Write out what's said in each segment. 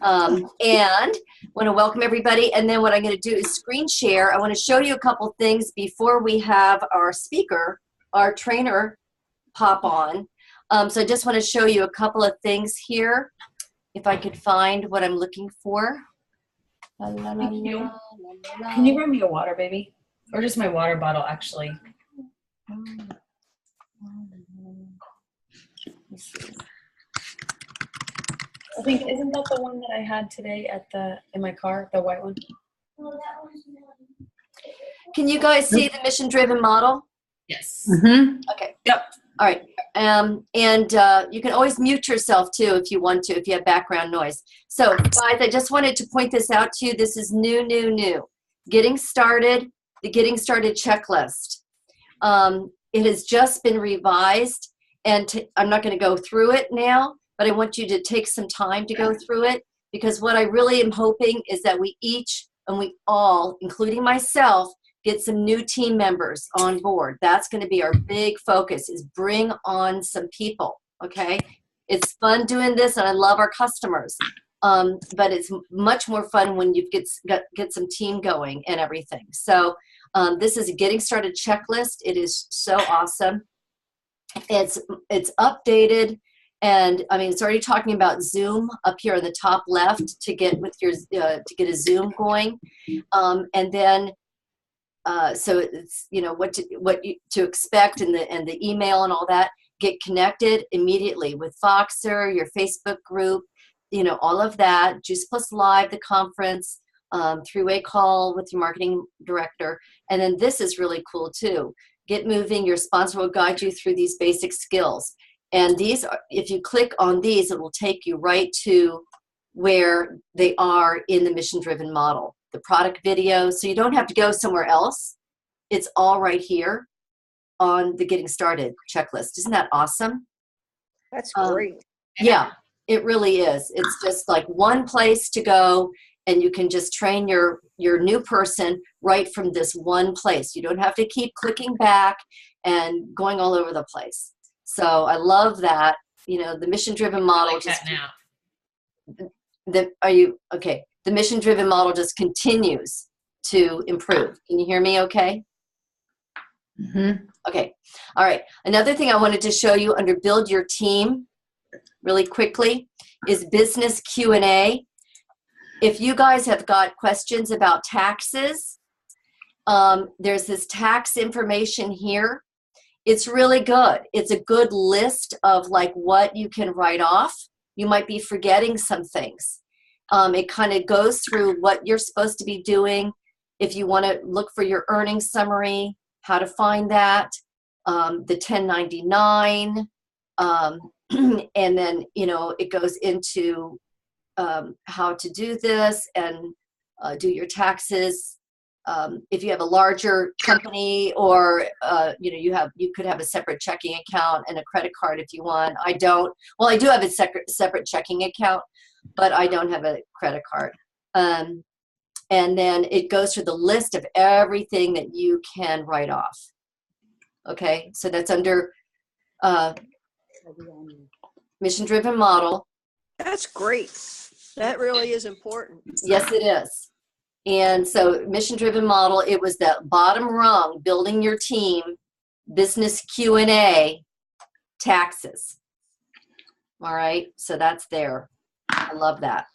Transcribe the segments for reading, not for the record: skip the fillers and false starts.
And want to welcome everybody. And then what I'm going to do is screen share. I want to show you a couple things before we have our speaker, our trainer, pop on. So I just want to show you a couple of things here. If I could find what I'm looking for. Thank you. Can you bring me a water, baby? Or just my water bottle, actually. I think, isn't that the one that I had today in my car, the white one? Can you guys see the mission-driven model? Yes. Mm-hmm. Okay. Yep. All right. And you can always mute yourself too if you want to, if you have background noise. So guys, I just wanted to point this out to you. This is new. Getting started, the Getting Started checklist. It has just been revised, and I'm not going to go through it now, but I want you to take some time to go through it, because what I really am hoping is that we each and we all, including myself, get some new team members on board. That's going to be our big focus, is bring on some people, okay? It's fun doing this, and I love our customers, but it's much more fun when you get some team going and everything. So this is a Getting Started checklist. It is so awesome. It's updated, and I mean, it's already talking about Zoom up here on the top left to get with your to get a Zoom going, and then so it's, you know, what to expect in the email and all that. Get connected immediately with Voxer, your Facebook group, you know, all of that. Juice Plus Live, the conference, three-way call with your marketing director, and then this is really cool too. Get moving. Your sponsor will guide you through these basic skills. And these, if you click on these, it will take you right to where they are in the mission-driven model. The product video, so you don't have to go somewhere else. It's all right here on the Getting Started checklist. Isn't that awesome? That's great. Yeah, it really is. It's just like one place to go, and you can just train your new person right from this one place. You don't have to keep clicking back and going all over the place. So I love that. You know, the mission-driven model. I like that now. Are you okay? The mission-driven model just continues to improve. Can you hear me okay? Mm-hmm. Okay. All right. Another thing I wanted to show you under Build Your Team really quickly is Business Q&A. If you guys have got questions about taxes, there's this tax information here. It's really good. It's a good list of like what you can write off. You might be forgetting some things. It kind of goes through what you're supposed to be doing. If you want to look for your earnings summary, how to find that, the 1099, and then, you know, it goes into how to do this and do your taxes. If you have a larger company, or you know, you could have a separate checking account and a credit card if you want. I don't. Well, I do have a separate checking account, but I don't have a credit card. And then it goes through the list of everything that you can write off. Okay, so that's under mission-driven model. That's great. That really is important. Yes, it is. And so mission-driven model, it was that bottom rung, building your team, business Q&A, taxes. All right, so that's there. I love that.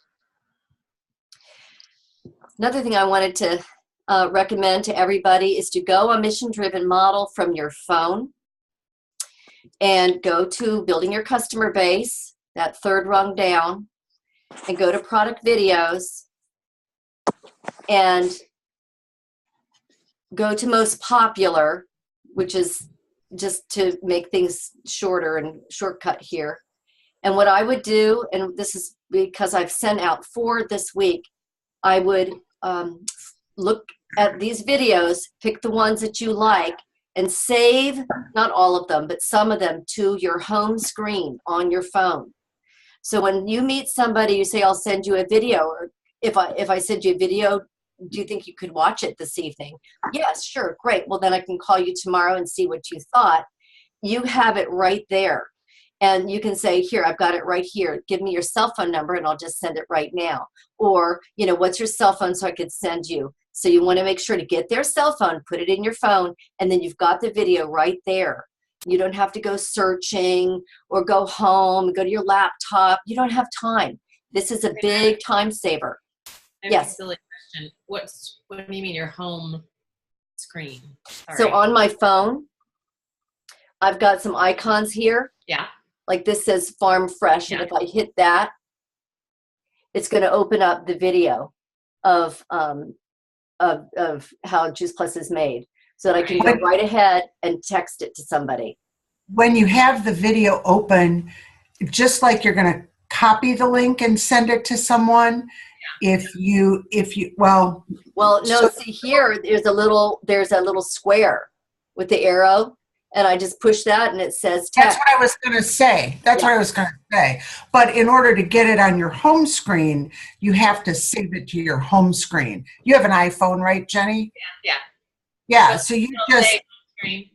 Another thing I wanted to recommend to everybody is to go on mission-driven model from your phone and go to building your customer base, that third rung down, and go to product videos and go to most popular, which is just to make things shorter and shortcut here. And what I would do, and this is because I've sent out 4 this week, I would look at these videos, pick the ones that you like, and save, not all of them, but some of them to your home screen on your phone. So when you meet somebody, you say, I'll send you a video, or if I send you a video, do you think you could watch it this evening? Yes, sure, great. Well, then I can call you tomorrow and see what you thought. You have it right there. And you can say, here, I've got it right here. Give me your cell phone number and I'll just send it right now. Or, you know, what's your cell phone so I could send you? So you want to make sure to get their cell phone, put it in your phone, and then you've got the video right there. You don't have to go searching or go home, go to your laptop. You don't have time. This is a big time saver. I have Yes. a silly question. What do you mean your home screen? So Sorry. on my phone, I've got some icons here. Yeah. Like this says Farm Fresh. And Yeah. if I hit that, it's going to open up the video of how Juice Plus is made, so that I can go right ahead and text it to somebody. When you have the video open, just like you're going to copy the link and send it to someone, well, no, so- see here, there's a little square with the arrow, and I just push that and it says That's text. what I was going to say. What I was going to say. But in order to get it on your home screen, you have to save it to your home screen. You have an iPhone, right, Jenny? Yeah. Yeah. So you just, Screen.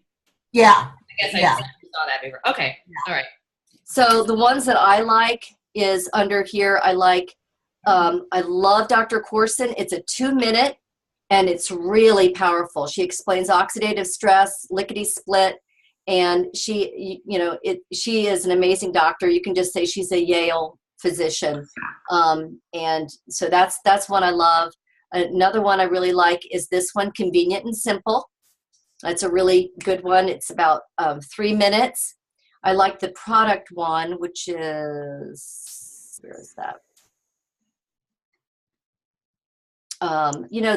yeah. I guess I Yeah. just saw that before. Okay. All right. So the ones that I like is under here. I love Dr. Corson. It's a 2-minute and it's really powerful. She explains oxidative stress, lickety split, and she is an amazing doctor. You can just say she's a Yale physician. And so that's one I love. Another one I really like is this one, Convenient and Simple. That's a really good one. It's about 3 minutes. I like the product one, which is, where is that?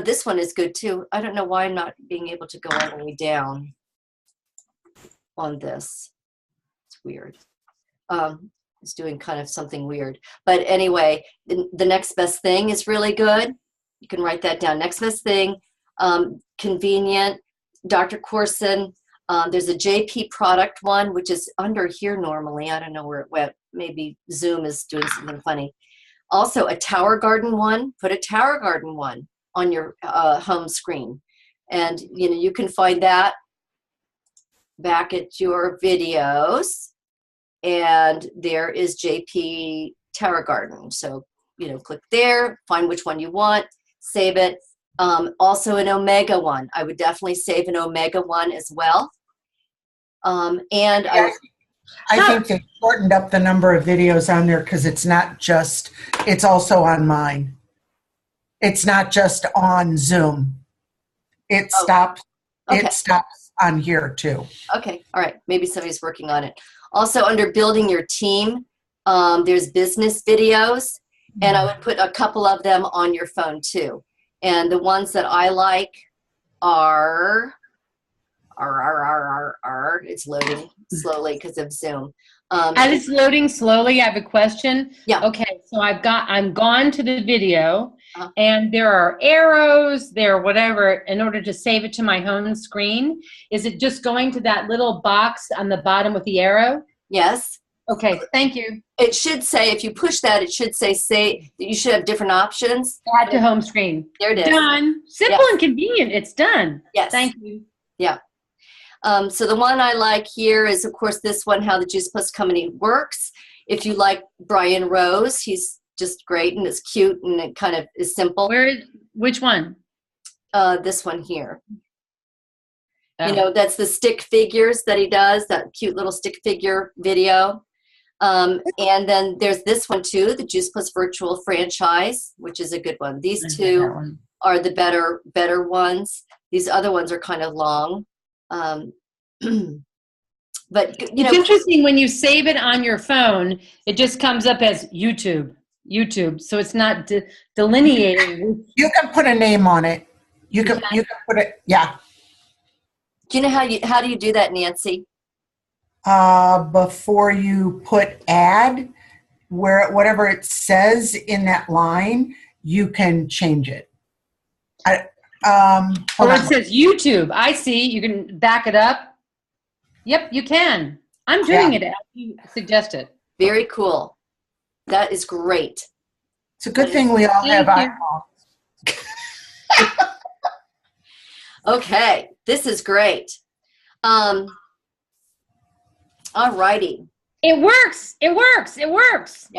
This one is good too. I don't know why I'm not being able to go all the way down on this. It's weird. It's doing kind of something weird. But anyway, the Next Best Thing is really good. You can write that down. Next Best Thing, Convenient, Dr. Corson. There's a JP product one, which is under here normally. I don't know where it went. Maybe Zoom is doing something funny. Also, a Tower Garden one. Put a Tower Garden one on your home screen. And, you can find that back at your videos. And there is JP Tower Garden. So, click there, find which one you want, save it. Also an Omega one. I would definitely save an Omega one as well. I think they shortened up the number of videos on there because it's also on mine. It's not just on Zoom. It stops on here too. Okay, all right. Maybe somebody's working on it. Also under building your team, there's business videos, and I would put a couple of them on your phone too. And the ones that I like are it's loading slowly because of Zoom. As it's loading slowly, I have a question. Yeah. Okay, so I'm gone to the video, Uh-huh. and there are arrows, whatever, in order to save it to my home screen. Is it just going to that little box on the bottom with the arrow? Yes. Okay, thank you. It should say, if you push that, it should say you should have different options. Add to home screen. There it is. Done. Simple Yes. and convenient. It's done. Yes. Thank you. Yeah. So the one I like here is, of course, this one, How the Juice Plus Company Works. If you like Brian Rose, he's just great and it's cute and it kind of is simple. Which one? This one here. Oh. That's the stick figures that he does, that cute little stick figure video. And then there's this one too, the Juice Plus Virtual Franchise, which is a good one. These That two one. are the better ones. These other ones are kind of long. But It's interesting when you save it on your phone, it just comes up as YouTube. So it's not delineating. You can put a name on it. You can put it, yeah. Do you know how do you do that, Nancy? Before you put add, whatever it says in that line, you can change it. Hold Or it on. says YouTube. I see. You can back it up. Yep, you can. I'm doing it as you suggested. Very cool. That is great. It's a good thing we all have Thank iPhones. Okay, this is great. All righty. It works. It works. It works.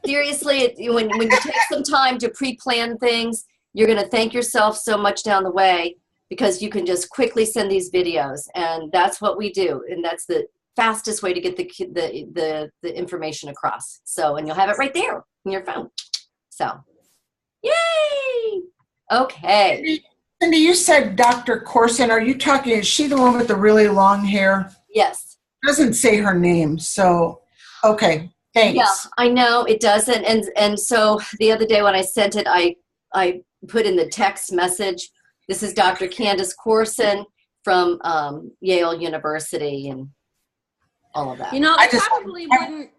Seriously, when you take some time to pre-plan things, you're going to thank yourself so much down the way because you can just quickly send these videos, and that's what we do, and that's the fastest way to get the information across. So, and you'll have it right there on your phone. So, yay! Okay. Cindy, you said Dr. Corson. Are you talking? Is she the one with the really long hair? Yes. Doesn't say her name, so okay. Thanks. Yeah, I know it doesn't, and so the other day when I sent it, I put in the text message, this is Dr. Candace Corson from Yale University and all of that. You know, I it just- probably wouldn't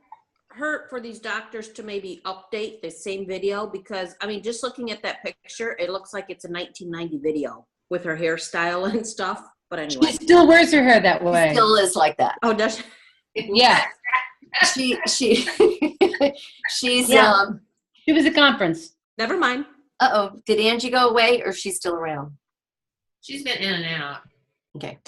hurt for these doctors to maybe update the same video because, I mean, just looking at that picture, it looks like it's a 1990 video with her hairstyle and stuff. But anyway. She still wears her hair that way. Still is like that. Oh, does Yeah. She's Yeah. She was at conference. Never mind. uh-oh, did Angie go away or is she still around? She's been in and out. Okay.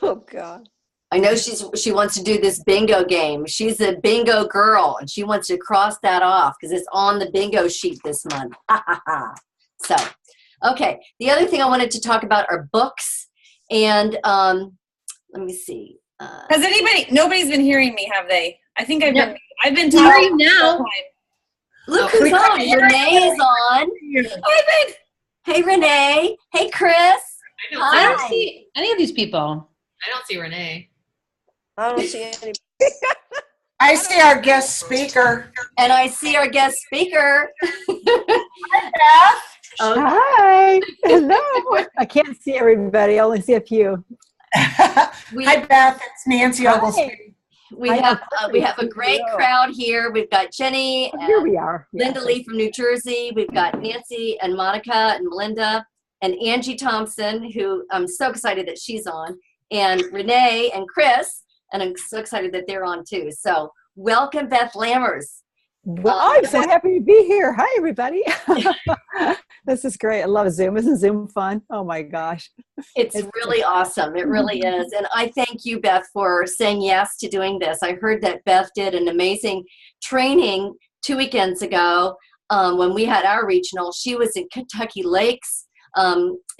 Oh, God. I know she wants to do this bingo game. She's a bingo girl and she wants to cross that off because it's on the bingo sheet this month. So, okay. The other thing I wanted to talk about are books. And let me see. Has nobody's been hearing me, have they? I think I've No. been We hear talking you the whole now. time. Look Oh, who's we on. couldn't hear Renee is on. Hey, Renee. Hey, Chris. I don't, I Hi. don't see any of these people. I don't see Renee. I don't see any. I see our guest speaker. And I see our guest speaker. Oh, Hi. Hello. I can't see everybody. I only see a few. Hi, Beth. It's Nancy Hi. Oglesby. we I have know. we have a great crowd here. We've got Jenny Oh, here and we are. Linda Yes. Lee from New Jersey. We've got Nancy and Monica and Melinda and Angie Thompson, who I'm so excited that she's on, and Renee and Chris, and I'm so excited that they're on too. So welcome, Beth Lammers. Well, I'm so happy to be here. Hi, everybody. This is great. I love Zoom. Isn't Zoom fun? Oh, my gosh. It's really awesome. It really is. And I thank you, Beth, for saying yes to doing this. I heard that Beth did an amazing training 2 weekends ago when we had our regional. She was in Kentucky Lakes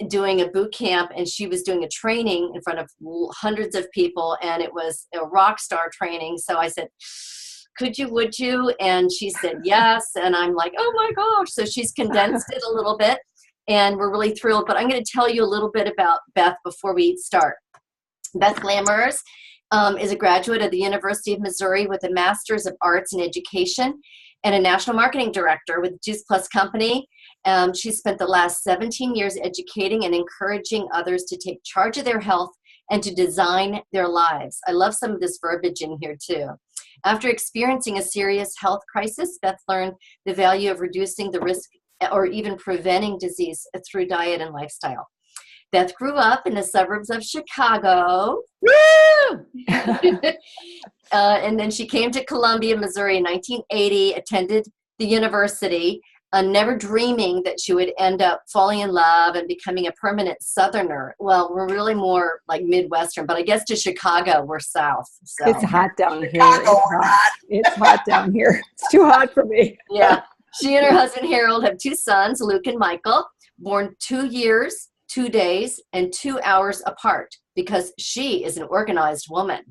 doing a boot camp, and she was doing a training in front of hundreds of people, and it was a rock star training. So I said, would you? And she said yes. And I'm like, oh my gosh. So she's condensed it a little bit and we're really thrilled. But I'm going to tell you a little bit about Beth before we start. Beth Lammers is a graduate of the University of Missouri with a Master's of Arts in Education and a National Marketing Director with Juice Plus Company. She spent the last 17 years educating and encouraging others to take charge of their health and to design their lives. I love some of this verbiage in here too. After experiencing a serious health crisis, Beth learned the value of reducing the risk or even preventing disease through diet and lifestyle. Beth grew up in the suburbs of Chicago. Woo! And then she came to Columbia, Missouri in 1980, attended the university, never dreaming that she would end up falling in love and becoming a permanent Southerner. Well, we're really more like Midwestern, but I guess to Chicago, we're South. So. It's hot down here. Chicago, It's hot down here. It's too hot for me. Yeah. She and her husband, Harold, have 2 sons, Luke and Michael, born 2 years, 2 days, and 2 hours apart because she is an organized woman.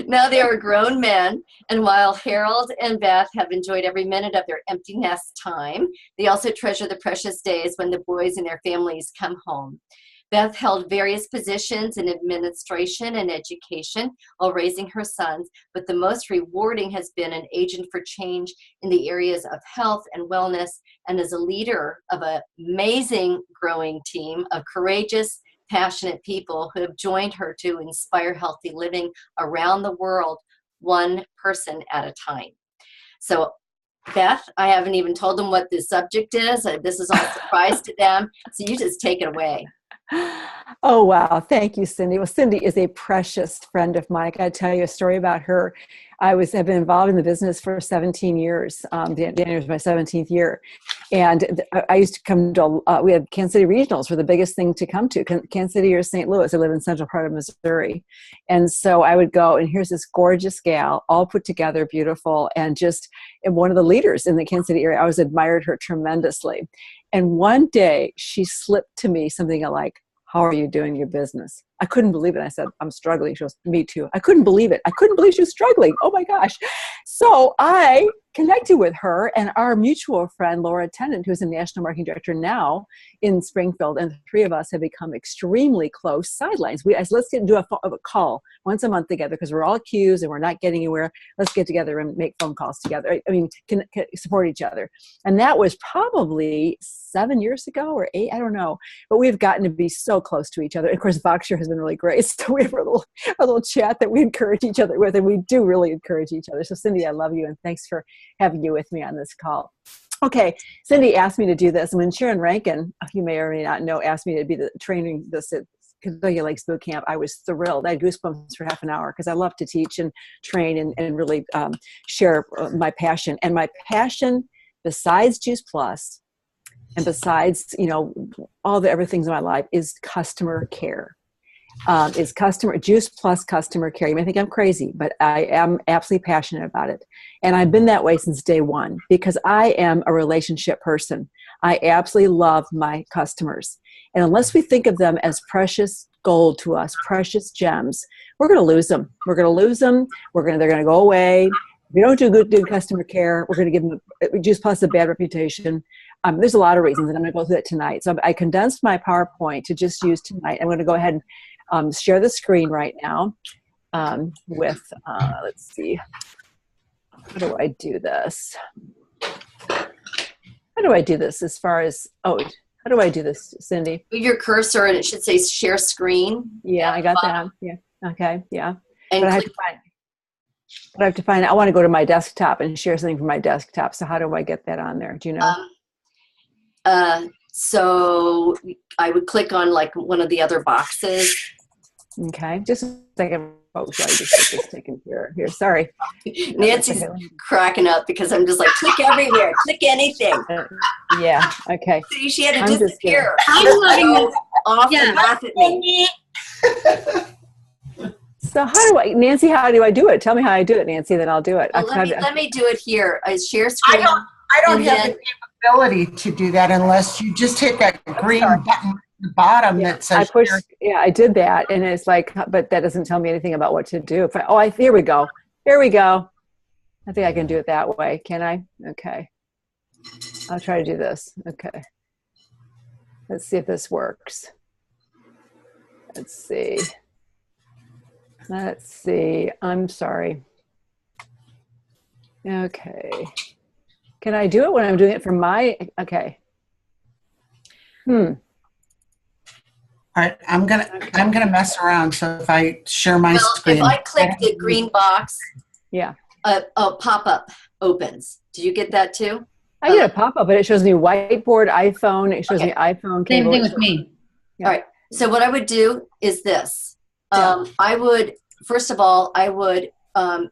Now they are grown men, and while Harold and Beth have enjoyed every minute of their empty nest time, they also treasure the precious days when the boys and their families come home. Beth held various positions in administration and education while raising her sons, but the most rewarding has been an agent for change in the areas of health and wellness, and as a leader of an amazing growing team of courageous, passionate people who have joined her to inspire healthy living around the world, one person at a time. So, Beth, I haven't even told them what the subject is. This is all a surprise to them. So you just take it away. Oh, wow. Thank you, Cindy. Well, Cindy is a precious friend of mine. I got to tell you a story about her. Have been involved in the business for 17 years. January was my 17th year. And I used to come to, we had Kansas City regionals were the biggest thing to come to, Kansas City or St. Louis. I live in central part of Missouri. And so I would go, and here's this gorgeous gal, all put together, beautiful, and one of the leaders in the Kansas City area. I always admired her tremendously. And one day she slipped to me something like, "How are you doing your business?" I couldn't believe it. I said, "I'm struggling." She goes, "Me too." I couldn't believe it. I couldn't believe she was struggling. Oh my gosh. So I connected with her and our mutual friend, Laura Tennant, who's a national marketing director now in Springfield. And the three of us have become extremely close sidelines. I said, let's do a call once a month together because we're all accused and we're not getting anywhere. Let's get together and make phone calls together. I mean, can support each other. And that was probably 7 years ago or 8, I don't know. But we've gotten to be so close to each other. Of course, Voxshare has been really great. So we have a little chat that we encourage each other with, and we do really encourage each other. So Cindy, I love you, and thanks for having you with me on this call. Okay, Cindy asked me to do this. And when Sharon Rankin, you may or may not know, asked me to be the training this at Kentucky Lakes Boot Camp, I was thrilled. I had goosebumps for half an hour because I love to teach and train and really share my passion. And my passion, besides Juice Plus, and besides, all the other things in my life, is customer care. Is Juice Plus customer care. You may think I'm crazy, but I am absolutely passionate about it. And I've been that way since day one because I am a relationship person. I absolutely love my customers. And unless we think of them as precious gold to us, precious gems, we're going to lose them. They're going to go away. If we don't do good customer care, we're going to give them Juice Plus a bad reputation. There's a lot of reasons, and I'm going to go through that tonight. So I condensed my PowerPoint to just use tonight. I'm going to go ahead and share the screen right now with, let's see, how do I do this? How do I do this as far as, how do I do this, Cindy? Your cursor, and it should say share screen. Yeah, I got that. Yeah. Okay. Yeah. And But I have to find, I want to go to my desktop and share something from my desktop. So how do I get that on there? Do you know? So I would click on like one of the other boxes. Okay. Just a second, folks. I just get this taken care of here. Sorry. Nancy's cracking up because I'm just like, click everywhere, click anything. Yeah. Okay. See, she had to I'm just disappear. I'm loving this. Off Yeah. and laugh at me. So Nancy, how do I do it? Tell me how I do it, Nancy, then I'll do it. Well, let me do it here. I share screen. I don't And have then- the capability to do that unless you just hit that green button at the bottom that says share. I did that, and it's like, but that doesn't tell me anything about what to do. Here we go. Here we go. I think I can do it that way. Can I? Okay. I'll try to do this. Okay. Let's see if this works. Let's see. I'm sorry. Okay. Can I do it when I'm doing it from okay. All right, I'm gonna mess around. So if I share my screen, if I click the green box, Yeah. a pop-up opens. Do you get that too? I get a pop-up, but it shows me whiteboard, iPhone. It shows me iPhone. Same cable. thing with me. Yeah. All right. So what I would do is this. Yeah. I would, first of all,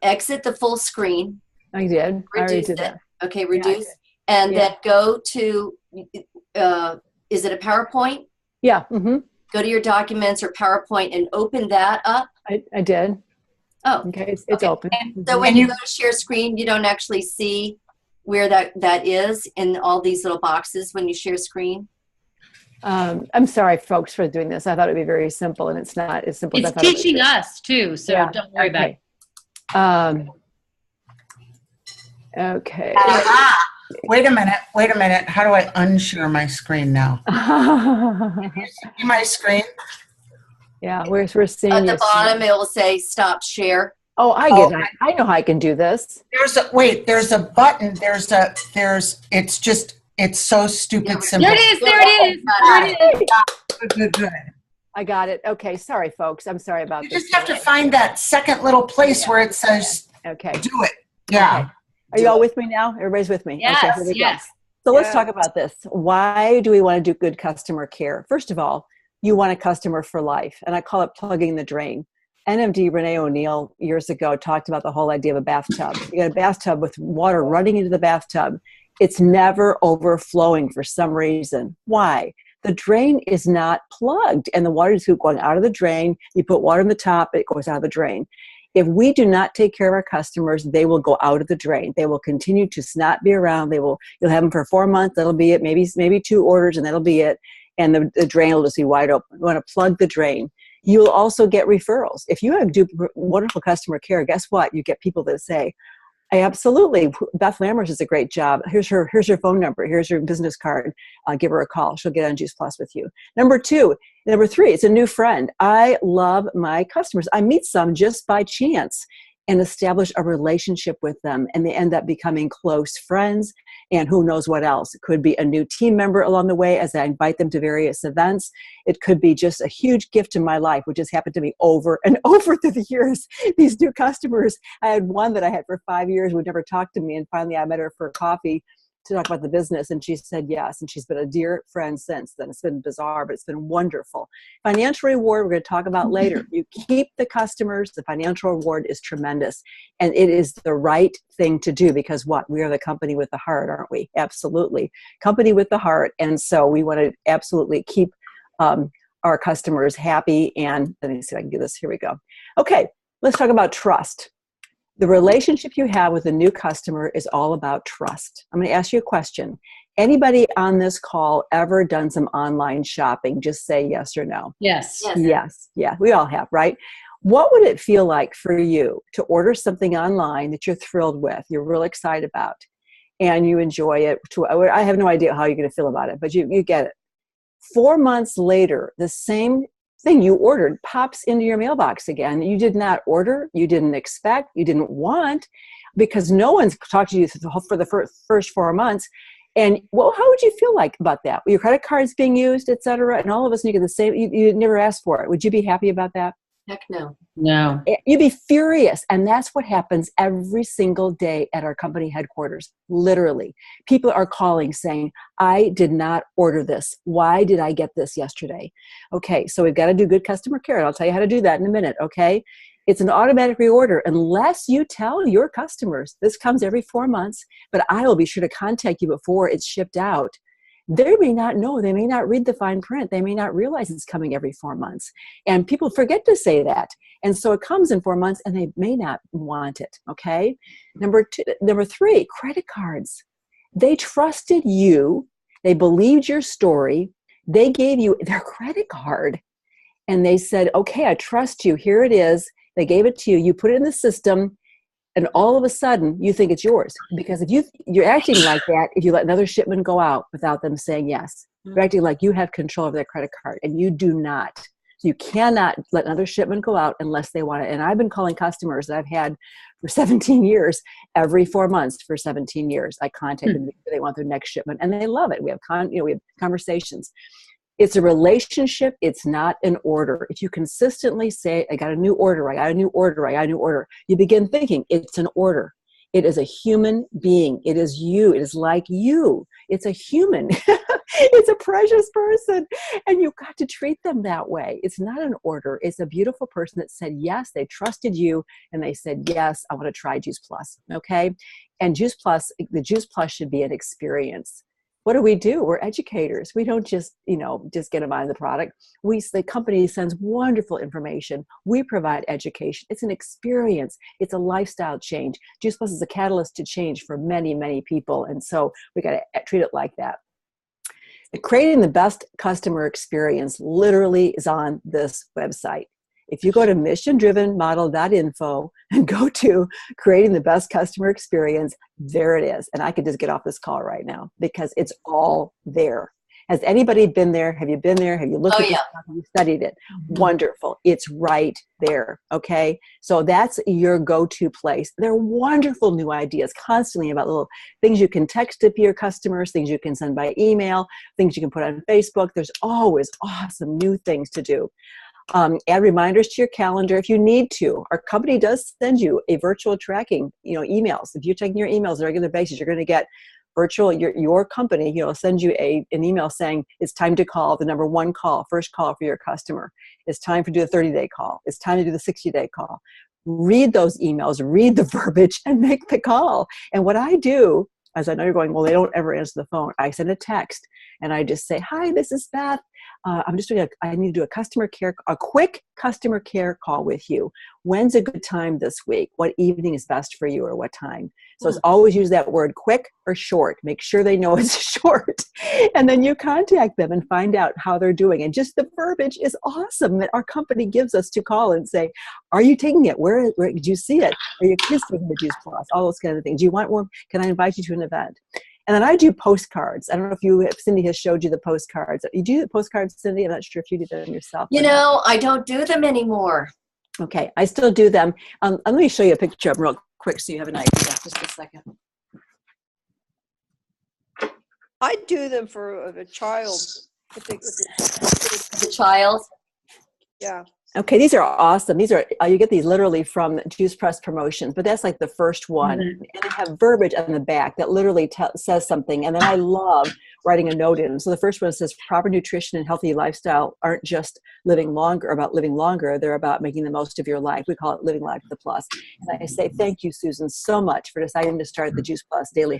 exit the full screen. I did. I already Reduce did it. that. Okay, I reduce. did. And Yeah. then go to, is it a PowerPoint? Yeah. Mm-hmm. Go to your documents or PowerPoint and open that up. I did. Oh, Okay. It's Okay. open. so when you go to share screen, you don't actually see where that is in all these little boxes when you share screen. I'm sorry, folks, for doing this. I thought it'd be very simple, and it's not as simple as I It's thought it would teaching be. us too, so Yeah, don't worry about it. Okay. wait a minute. How do I unshare my screen now? See my screen? Yeah, we're seeing At the your bottom, it will say stop share. Oh, I get it. I know how I can do this. There's a button. It's so stupid simple. There it is. There it is. There it is. Good. I got it. Okay. Sorry, folks. I'm sorry about You this. just have to find that second little place where it says Okay. do it. Yeah. Okay. Are you all with me now? Everybody's with me? Yes, here we go. yes. So let's talk about this. Why do we want to do good customer care? First of all, you want a customer for life. And I call it plugging the drain. NMD Renee O'Neill years ago talked about the whole idea of a bathtub. You got a bathtub with water running into the bathtub. It's never overflowing for some reason. Why? The drain is not plugged and the water is going out of the drain. You put water in the top, it goes out of the drain. If we do not take care of our customers, they will go out of the drain. They will continue to not be around. You'll have them for 4 months. That'll be it. Maybe 2 orders and that'll be it. And the drain will just be wide open. We want to plug the drain. You'll also get referrals. If you have wonderful customer care, guess what? You get people that say, absolutely, Beth Lammers does a great job. Here's her phone number. Here's her business card. Give her a call. She'll get on Juice Plus with you. Number 3, it's a new friend. I love my customers. I meet some just by chance and establish a relationship with them, and they end up becoming close friends, and who knows what else. It could be a new team member along the way as I invite them to various events. It could be just a huge gift in my life, which has happened to me over and over through the years. These new customers, I had one that I had for 5 years, would never talk to me, and finally I met her for coffee to talk about the business, and she said yes, and she's been a dear friend since then. It's been bizarre, but it's been wonderful. Financial reward, we're going to talk about later. You keep the customers, the financial reward is tremendous, and it is the right thing to do because what? We are the company with the heart, aren't we? Absolutely. Company with the heart, and so we want to absolutely keep our customers happy, and let me see if I can do this. Here we go. Okay, let's talk about trust. The relationship you have with a new customer is all about trust. I'm going to ask you a question. Anybody on this call ever done some online shopping? Just say yes or no. Yes. Yes. Yeah, we all have, right? What would it feel like for you to order something online that you're thrilled with, you're real excited about, and you enjoy it? I have no idea how you're going to feel about it, but you get it. 4 months later, the same thing you ordered pops into your mailbox again. You did not order, you didn't expect, you didn't want, because no one's talked to you for the first 4 months. And well, how would you feel like about that? Your credit card's being used, et cetera, and all of a sudden you get the same, you never asked for it. Would you be happy about that? Heck no. No. You'd be furious. And that's what happens every single day at our company headquarters. Literally. People are calling saying, I did not order this. Why did I get this yesterday? Okay, so we've got to do good customer care. And I'll tell you how to do that in a minute, okay? It's an automatic reorder unless you tell your customers, this comes every 4 months, but I will be sure to contact you before it's shipped out. They may not know, they may not read the fine print, they may not realize it's coming every 4 months. And people forget to say that. And so it comes in 4 months and they may not want it, okay? Number 3, credit cards. They trusted you, they believed your story, they gave you their credit card, and they said, okay, I trust you, here it is. They gave it to you, you put it in the system, and all of a sudden you think it's yours. Because if you're acting like that, if you let another shipment go out without them saying yes, you're acting like you have control of their credit card, and you do not. So you cannot let another shipment go out unless they want it. And I've been calling customers that I've had for 17 years, every 4 months for 17 years. I contact them because they want their next shipment, and they love it. We have we have conversations. It's a relationship. It's not an order. If you consistently say, I got a new order, I got a new order, I got a new order, you begin thinking it's an order. It is a human being. It is you. It is like you. It's a human. It's a precious person. And you've got to treat them that way. It's not an order. It's a beautiful person that said yes. They trusted you and they said, yes, I want to try Juice Plus. Okay. And Juice Plus, the Juice Plus should be an experience. What do? We're educators. We don't just get them on the product. The company sends wonderful information. We provide education. It's an experience. It's a lifestyle change. Juice Plus is a catalyst to change for many, many people. And so we got to treat it like that. Creating the best customer experience literally is on this website. If you go to missiondrivenmodel.info and go to creating the best customer experience, there it is. And I could just get off this call right now because it's all there. Has anybody been there? Have you been there? Have you looked at this stuff? Have you studied it? Mm-hmm. Wonderful. It's right there. Okay. So that's your go-to place. There are wonderful new ideas constantly about little things you can text to your customers, things you can send by email, things you can put on Facebook. There's always awesome new things to do. Add reminders to your calendar if you need to. Our company does send you a virtual tracking, emails. If you're checking your emails on a regular basis, you're going to get virtual, your company, send you an email saying it's time to call the number one call, first call for your customer. It's time to do the 30-day call. It's time to do the 60-day call. Read those emails, read the verbiage, and make the call. And what I do, as I know you're going, well, they don't ever answer the phone. I send a text and I just say, hi, this is Beth. I need to do a quick customer care call with you. When's a good time this week? What evening is best for you, or what time? So it's always use that word quick or short. Make sure they know it's short. And then you contact them and find out how they're doing. And just the verbiage is awesome that our company gives us to call and say, are you taking it? Where did you see it? Are your kids taking the Juice Plus? All those kind of things. Do you want one? Can I invite you to an event? And then I do postcards. I don't know if Cindy has showed you the postcards. You do the postcards, Cindy? I'm not sure if you do them yourself. I don't do them anymore. Okay, I still do them. Let me show you a picture of them real quick so you have an idea. Just a second. I do them for a child. I think The child. yeah. Okay, these are awesome. These are you get these literally from Juice Press Promotions, but that's like the first one. Mm-hmm. And I have verbiage on the back that literally says something. And then I love writing a note in. So the first one says, proper nutrition and healthy lifestyle aren't just about living longer. They're about making the most of your life. We call it living life to the plus. And I say, thank you, Susan, so much for deciding to start the Juice Plus Daily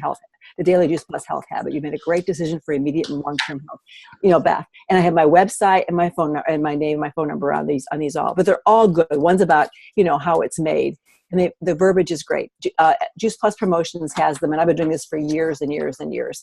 Juice Plus Health Habit. You made a great decision for immediate and long-term health. Beth. And I have my website and my phone and my name, my phone number on these all. But they're all good. One's about how it's made, and the verbiage is great. Juice Plus Promotions has them, and I've been doing this for years and years and years.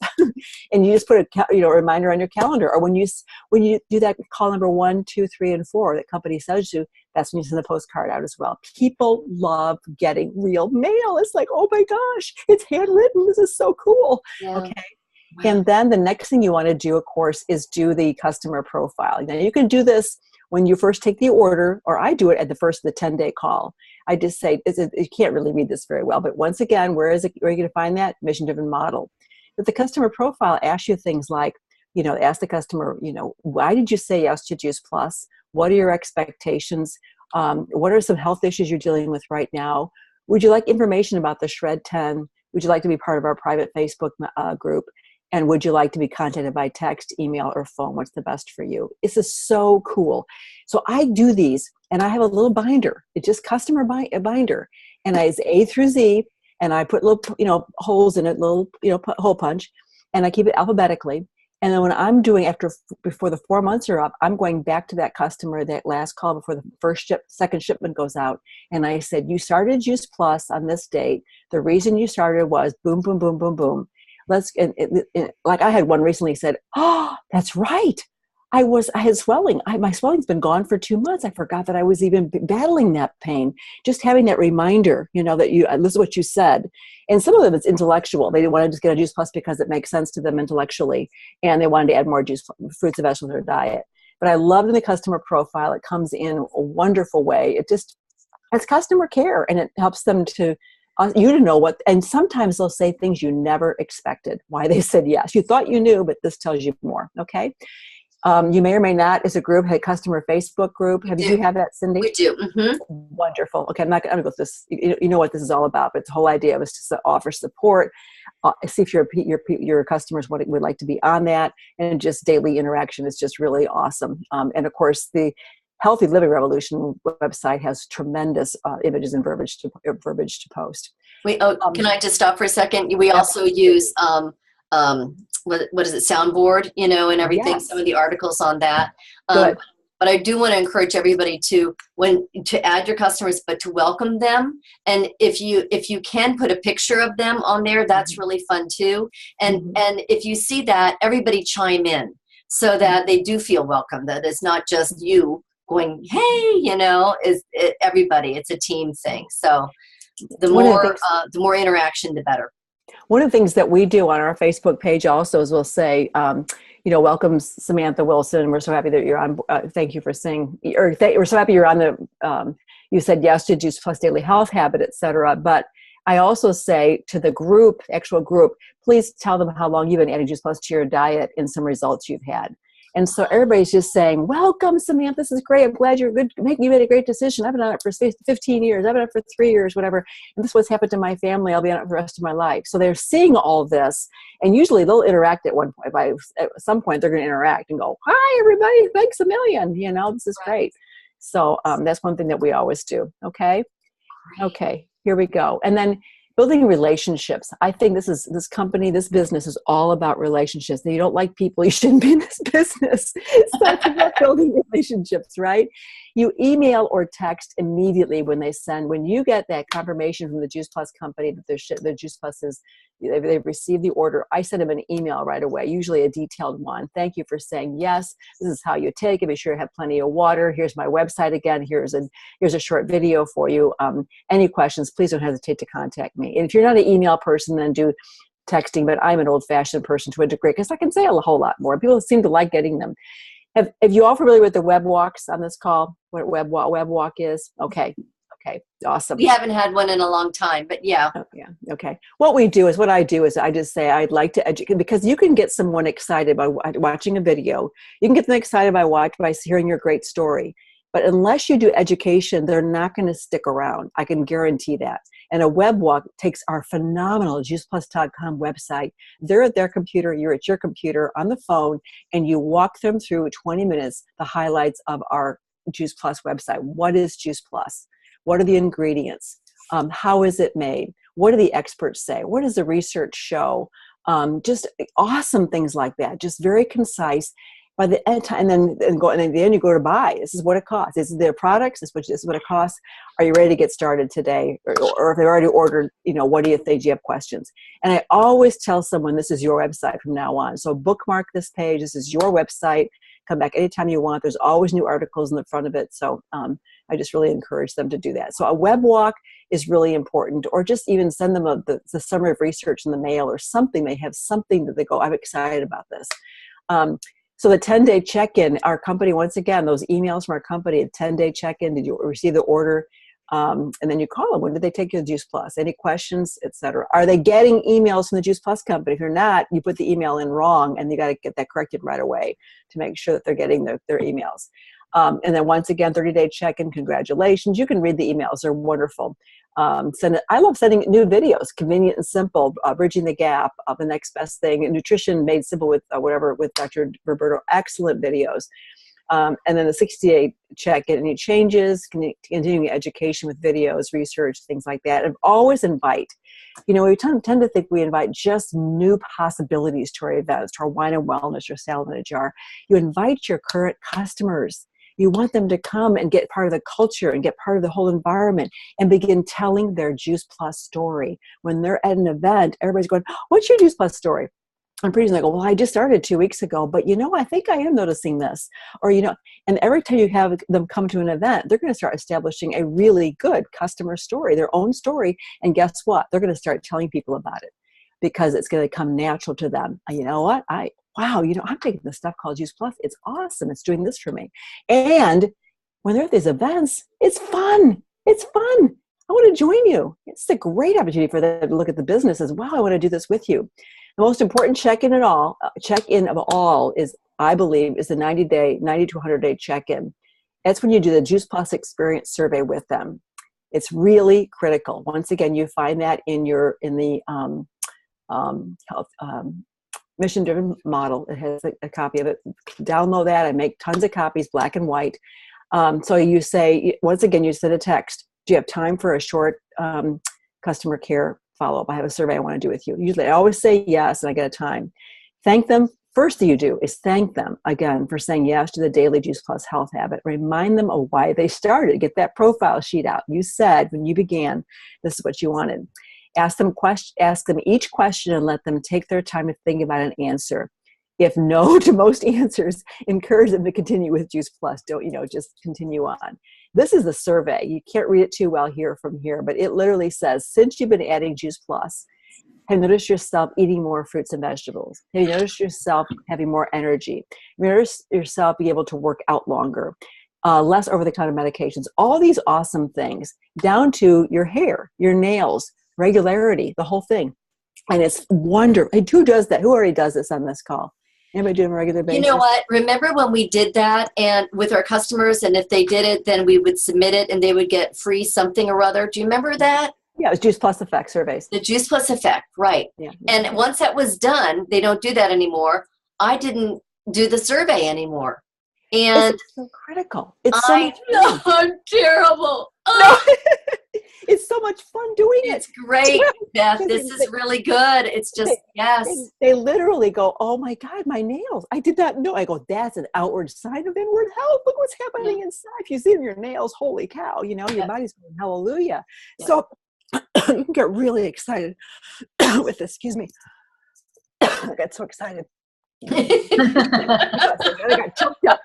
And you just put a reminder on your calendar, or when you do that call number 1, 2, 3, and 4 that company sends you, that's when you send the postcard out as well. People love getting real mail. It's like, oh my gosh, it's handwritten. This is so cool. Yeah. Okay. Wow. And then the next thing you want to do, of course, is do the customer profile. Now you can do this when you first take the order, or I do it at the first of the 10-day call. I just say, you can't really read this very well, but once again, where are you going to find that? Mission-driven model. But the customer profile asks you things like, ask the customer, why did you say yes to Juice Plus? What are your expectations? What are some health issues you're dealing with right now? Would you like information about the Shred 10? Would you like to be part of our private Facebook group? And would you like to be contacted by text, email, or phone? What's the best for you? This is so cool. So I do these, and I have a little binder. It's just customer binder. And it's A through Z, and I put little, holes in it, little, hole punch, and I keep it alphabetically. And then when I'm doing before the 4 months are up, I'm going back to that customer, that last call before the second shipment goes out. And I said, you started Juice Plus on this date. The reason you started was boom, boom, boom, boom, boom. Like I had one recently said, oh, that's right. I had swelling. My swelling's been gone for 2 months. I forgot that I was even battling that pain. Just having that reminder, that this is what you said. And some of them it's intellectual. They didn't want to just get a Juice Plus because it makes sense to them intellectually. And they wanted to add more fruits and vegetables to their diet. But I love in the customer profile. It comes in a wonderful way. It's customer care, and it helps them to know what, and sometimes they'll say things you never expected, why they said yes. You thought you knew, but this tells you more, okay? You may or may not, as a group, have a customer Facebook group. Do you have that, Cindy? We do. Mm-hmm. Wonderful. Okay, I'm going to go with this. You know what this is all about, but the whole idea was to offer support, see if your customers would like to be on that, and just daily interaction is just really awesome. And of course, the Healthy Living Revolution website has tremendous images and verbiage to post. Can I just stop for a second? We also use what is it, Soundboard, and everything. Yes. Some of the articles on that. Good. But I do want to encourage everybody to add your customers, but to welcome them. And if you can put a picture of them on there, that's really fun too. And if you see that, everybody chime in so that they do feel welcome. That it's not just you going, hey, everybody. It's a team thing. So the more interaction, the better. One of the things that we do on our Facebook page also is we'll say, welcome Samantha Wilson. We're so happy that you're on. Thank you for saying, we're so happy you're on the, you said yes to Juice Plus Daily Health Habit, et cetera. But I also say to the group, actual group, please tell them how long you've been adding Juice Plus to your diet and some results you've had. And so everybody's just saying, welcome, Samantha, this is great. I'm glad you're good. You made a great decision. I've been on it for 15 years. I've been on it for 3 years, whatever. And this is what's happened to my family. I'll be on it for the rest of my life. So they're seeing all of this. And usually they'll interact at one point. At some point, they're going to interact and go, hi, everybody. Thanks a million. You know, this is great. So that's one thing that we always do. Okay. Okay. Here we go. And then building relationships. I think this business is all about relationships. If you don't like people, you shouldn't be in this business. So it's about building relationships, right? You email or text immediately when you get that confirmation from the Juice Plus company that the Juice Plus they've received the order. I send them an email right away, usually a detailed one. Thank you for saying yes. This is how you take it. Be sure to have plenty of water. Here's my website again. Here's a short video for you. Any questions, please don't hesitate to contact me. And if you're not an email person, then do texting, but I'm an old-fashioned person to a degree because I can say a whole lot more. People seem to like getting them. Have you all familiar with the web walks on this call? What web walk is? Okay, awesome. We haven't had one in a long time, but yeah. Oh, yeah, okay. What I do is I just say I'd like to educate, because you can get someone excited by watching a video. You can get them excited by hearing your great story. But unless you do education, they're not going to stick around. I can guarantee that. And a web walk takes our phenomenal juiceplus.com website. They're at their computer, you're at your computer on the phone, and you walk them through 20 minutes, the highlights of our Juice Plus website. What is Juice Plus? What are the ingredients? How is it made? What do the experts say? What does the research show? Just awesome things like that. Just very concise. By the end, and then at the end you go to buy. This is what it costs. This is their products. This is what it costs. Are you ready to get started today? Or if they've already ordered, what do you think? Do you have questions? And I always tell someone, this is your website from now on. So bookmark this page. This is your website. Come back anytime you want. There's always new articles in the front of it. So I just really encourage them to do that. So a web walk is really important, or just even send them the summary of research in the mail or something. They have something that they go, I'm excited about this. So the 10-day check-in, our company, once again, those emails from our company, a 10-day check-in, did you receive the order? And then you call them. When did they take you to Juice Plus? Any questions, etc.? Are they getting emails from the Juice Plus company? If you're not, you put the email in wrong, and you got to get that corrected right away to make sure that they're getting their emails. And then once again, 30-day check-in, congratulations. You can read the emails. They're wonderful. I love sending new videos, convenient and simple, bridging the gap, the next best thing, nutrition made simple with Dr. Roberto, excellent videos. And then the 60-day check, any changes, continuing education with videos, research, things like that. And always invite. We tend to think we invite just new possibilities to our events, to our wine and wellness, or salad in a jar. You invite your current customers. You want them to come and get part of the culture and get part of the whole environment and begin telling their Juice Plus story. When they're at an event, everybody's going, what's your Juice Plus story? And pretty soon they go, well, I just started 2 weeks ago, but I think I am noticing this. Or, and every time you have them come to an event, they're going to start establishing a really good customer story, their own story. And guess what? They're going to start telling people about it because it's going to come natural to them. You know what? Wow, I'm taking this stuff called Juice Plus. It's awesome. It's doing this for me. And when they're at these events, it's fun. It's fun. I want to join you. It's a great opportunity for them to look at the business as, wow, I want to do this with you. The most important check-in of all is, I believe, is the 90 to 100-day check-in. That's when you do the Juice Plus experience survey with them. It's really critical. Once again, you find that in the health mission-driven model. It has a copy of it. Download that. I make tons of copies, black and white. So you say, once again, you send a text. Do you have time for a short customer care follow-up? I have a survey I want to do with you. Usually I always say yes, and I get a time. Thank them. First thing you do is thank them, again, for saying yes to the daily Juice Plus health habit. Remind them of why they started. Get that profile sheet out. You said when you began, this is what you wanted. Ask them each question and let them take their time to think about an answer. If no to most answers, encourage them to continue with Juice Plus. Don't, just continue on. This is the survey. You can't read it too well from here, but it literally says, since you've been adding Juice Plus, have you noticed yourself eating more fruits and vegetables? Have you noticed yourself having more energy? Have you noticed yourself be able to work out longer? Less over-the-counter medications? All these awesome things, down to your hair, your nails, regularity, the whole thing. And it's wonderful. Who does that? Who already does this on this call? Anybody do it on a regular basis? You know what? Remember when we did that and with our customers, and if they did it, then we would submit it and they would get free something or other. Do you remember that? Yeah, it was Juice Plus Effect surveys. The Juice Plus Effect, right. Yeah. And once that was done, they don't do that anymore. I didn't do the survey anymore. And It's so critical. It's so I much know fun. I'm terrible. No, Oh, it's so much fun doing it. it's great, Beth. This is really good. It's just, yes. They literally go, oh my God, my nails. I did not know. I go, that's an outward sign of inward health. Look what's happening inside. If you see your nails, holy cow, you know, your body's going, hallelujah. Yeah. So you can get really excited with this. Excuse me. I got so excited. I got choked up.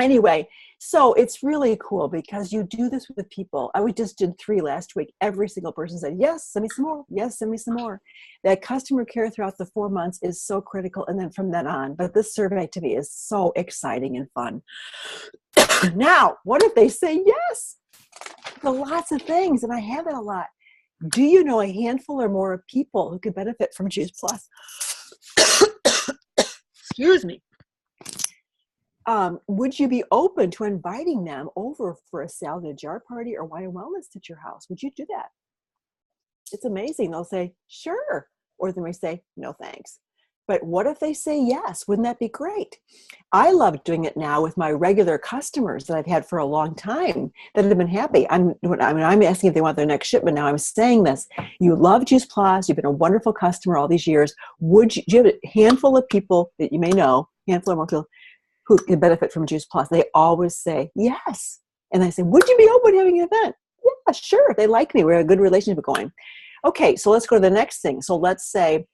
Anyway, so it's really cool because you do this with people. We just did 3 last week. Every single person said, yes, send me some more. Yes, send me some more. That customer care throughout the 4 months is so critical. And then from then on, but this survey to me is so exciting and fun. Now, what if they say yes to lots of things? And I have it a lot. Do you know a handful or more of people who could benefit from Juice Plus? Excuse me. Would you be open to inviting them over for a salad in a jar party or wine and wellness at your house? Would you do that? It's amazing. They'll say, sure. Or they may say, no, thanks. But what if they say yes? Wouldn't that be great? I love doing it now with my regular customers that I've had for a long time that have been happy. I'm asking if they want their next shipment now. I'm saying this. You love Juice Plus. You've been a wonderful customer all these years. Do you have a handful of people that you may know, handful or more people, who can benefit from Juice Plus? They always say yes. And I say, would you be open to having an event? Yeah, sure. If they like me, we have a good relationship going. Okay, so let's go to the next thing. So let's say,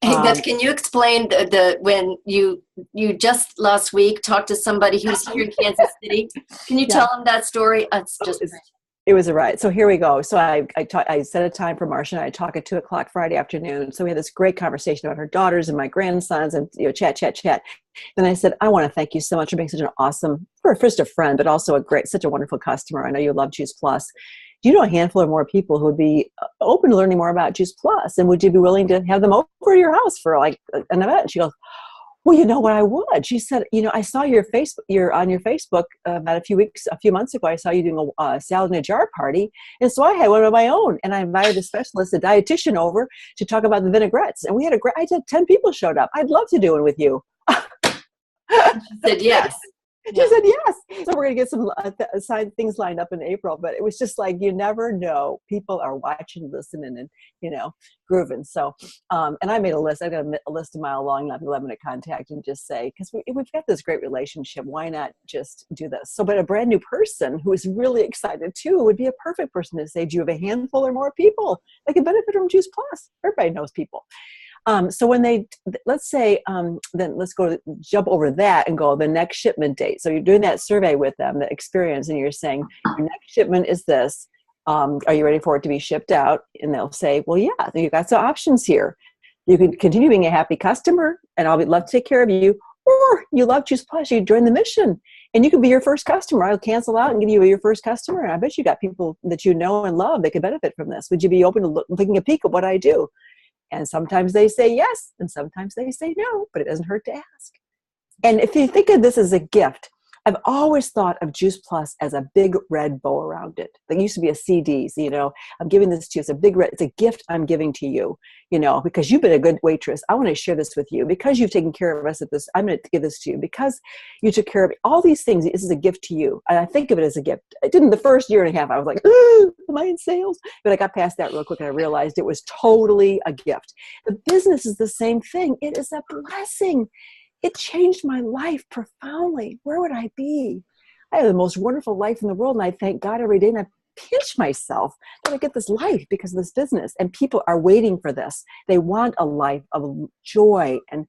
Hey, Beth, can you explain the when you just last week talked to somebody who's here in Kansas City? Can you tell them that story? It's just it was a riot. So here we go. So I set a time for Marcia and I talk at 2:00 Friday afternoon. So we had this great conversation about her daughters and my grandsons and chat. Then I said, I want to thank you so much for being such an awesome, first a friend, but also such a wonderful customer. I know you love Juice Plus. Do you know a handful or more people who would be open to learning more about Juice Plus? And would you be willing to have them over to your house for like an event? And she goes, well, you know what, I would. She said, I saw you're on your Facebook about a few months ago. I saw you doing a salad in a jar party. And so I had one of my own. And I invited a specialist, a dietitian over to talk about the vinaigrettes. And I did 10 people showed up. I'd love to do it with you. she said yes. She said yes. So we're going to get some things lined up in April. But it was just like, you never know. People are watching, listening, and, grooving. So, and I made a list. I've got a list a mile long. I'll be loving to contact and just say, because we've got this great relationship. Why not just do this? So, but a brand new person who is really excited too would be a perfect person to say, do you have a handful or more people that can benefit from Juice Plus? Everybody knows people. So when let's say, then let's jump over that and go the next shipment date. So you're doing that survey with them, the experience, and you're saying, your next shipment is this. Are you ready for it to be shipped out? And they'll say, well, yeah, you've got some options here. You can continue being a happy customer and I'll love to take care of you. Or you love Juice Plus, you join the mission and you can be your first customer. I'll cancel out and give you your first customer. And I bet you got people that you know and love that could benefit from this. Would you be open to taking a peek at what I do? And sometimes they say yes, and sometimes they say no, but it doesn't hurt to ask. And if you think of this as a gift, I've always thought of Juice Plus as a big red bow around it. There used to be a CDs, I'm giving this to you. It's a gift I'm giving to you, because you've been a good waitress. I want to share this with you. Because you've taken care of us at this, I'm going to give this to you. Because you took care of all these things, this is a gift to you. And I think of it as a gift. I didn't the first year and a half. I was like, am I in sales? But I got past that real quick and I realized it was totally a gift. The business is the same thing. It is a blessing. It changed my life profoundly. Where would I be? I have the most wonderful life in the world, and I thank God every day, and I pinch myself that I get this life because of this business. And people are waiting for this. They want a life of joy and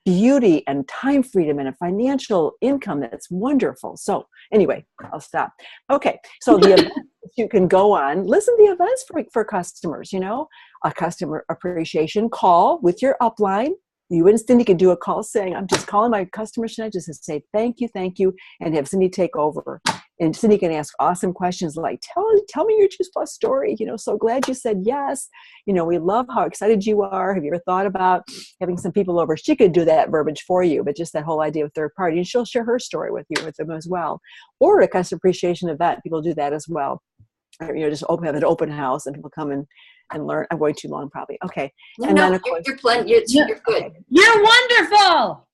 beauty and time freedom and a financial income that's wonderful. So anyway, I'll stop. Okay, so the events you can go on, listen to the events for customers, a customer appreciation call with your upline. You and Cindy can do a call saying, I'm just calling my customers tonight just to say thank you, and have Cindy take over. And Cindy can ask awesome questions like, tell me your Choose Plus story. So glad you said yes. We love how excited you are. Have you ever thought about having some people over? She could do that verbiage for you, but just that whole idea of third party. And she'll share her story with them as well. Or a customer appreciation event. People do that as well. Just have an open house and people come and learn. I'm going too long probably. Okay. And then of course, you're good. Okay. You're wonderful.